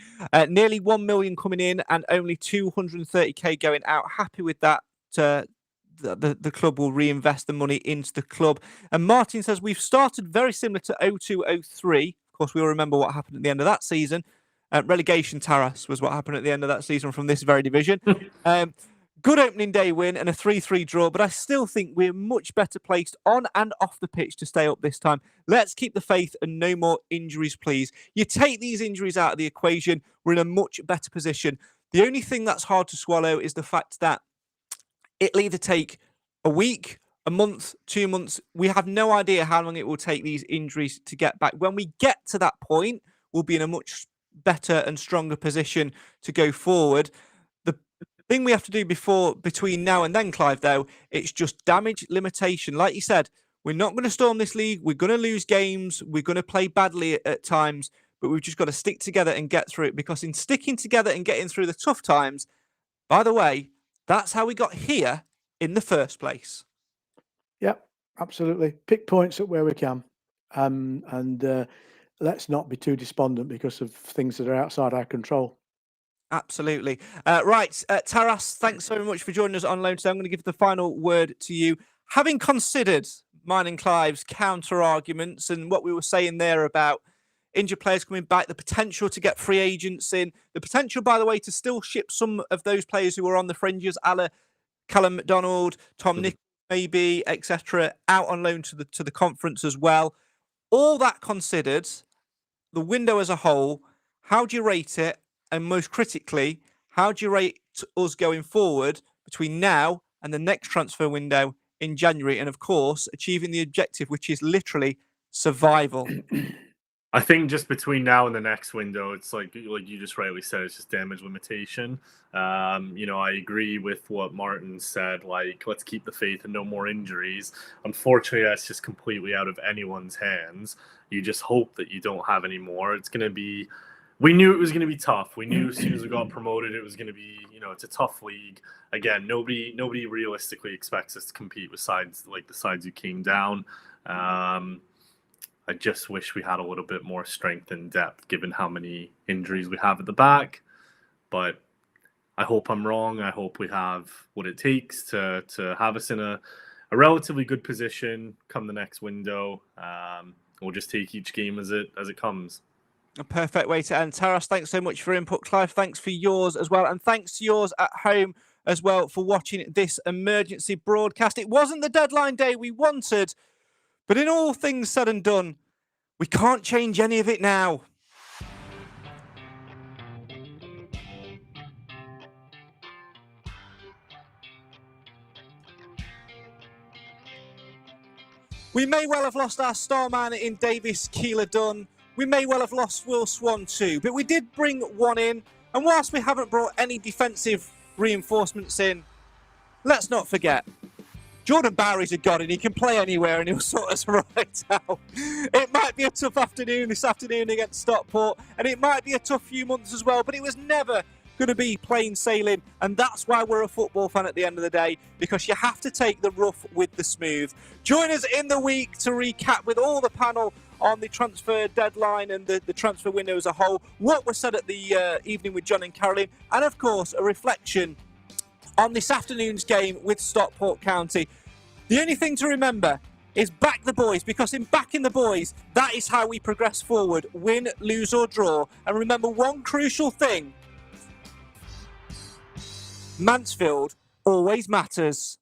Nearly 1 million coming in and only 230k going out. Happy with that. The club will reinvest the money into the club. And Martin says, we've started very similar to 02-03. Of course, we all remember what happened at the end of that season. Relegation Taras was what happened at the end of that season from this very division. Good opening day win and a 3-3 draw, but I still think we're much better placed on and off the pitch to stay up this time. Let's keep the faith and no more injuries, please. You take these injuries out of the equation, we're in a much better position. The only thing that's hard to swallow is the fact that it'll either take a week, a month, 2 months. We have no idea how long it will take these injuries to get back. When we get to that point, we'll be in a much better and stronger position to go forward. Thing we have to do between now and then, Clive, though, it's just damage limitation. Like you said, we're not going to storm this league. We're going to lose games. We're going to play badly at times, but we've just got to stick together and get through it, because in sticking together and getting through the tough times, by the way, that's how we got here in the first place. Yep, absolutely. Pick points at where we can. And let's not be too despondent because of things that are outside our control. Absolutely. Right, Taras, thanks so much for joining us on loan today. I'm going to give the final word to you. Having considered mine and Clive's counter arguments and what we were saying there about injured players coming back, the potential to get free agents in, the potential, by the way, to still ship some of those players who were on the fringes, a la Callum McDonald, Tom Nichols, maybe, etc., out on loan to the conference as well. All that considered, the window as a whole, how do you rate it? And most critically, how do you rate us going forward between now and the next transfer window in January? And of course, achieving the objective, which is literally survival. I think just between now and the next window, it's like you just rightly said, it's just damage limitation. I agree with what Martin said, like, let's keep the faith and no more injuries. Unfortunately, that's just completely out of anyone's hands. You just hope that you don't have any more. It's going to be... We knew it was going to be tough. We knew as soon as we got promoted, it was going to be, it's a tough league. Again, nobody realistically expects us to compete with sides like the sides who came down. I just wish we had a little bit more strength and depth, given how many injuries we have at the back. But I hope I'm wrong. I hope we have what it takes to have us in a relatively good position come the next window. We'll just take each game as it comes. A perfect way to end. Taras, thanks so much for input. Clive, thanks for yours as well. And thanks to yours at home as well for watching this emergency broadcast. It wasn't the deadline day we wanted, but in all things said and done, we can't change any of it now. We may well have lost our star man in Davis Keeler-Dunn. We may well have lost Will Swan too, but we did bring one in. And whilst we haven't brought any defensive reinforcements in, let's not forget, Jordan Bowery's a god and he can play anywhere and he'll sort us right out. It might be a tough afternoon this afternoon against Stockport, and it might be a tough few months as well, but it was never going to be plain sailing, and that's why we're a football fan at the end of the day, because you have to take the rough with the smooth. Join us in the week to recap with all the panel on the transfer deadline and the transfer window as a whole, what was said at the evening with John and Caroline, and of course a reflection on this afternoon's game with Stockport County. The only thing to remember is back the boys, because in backing the boys, that is how we progress forward, win, lose or draw. And remember one crucial thing: Mansfield always matters.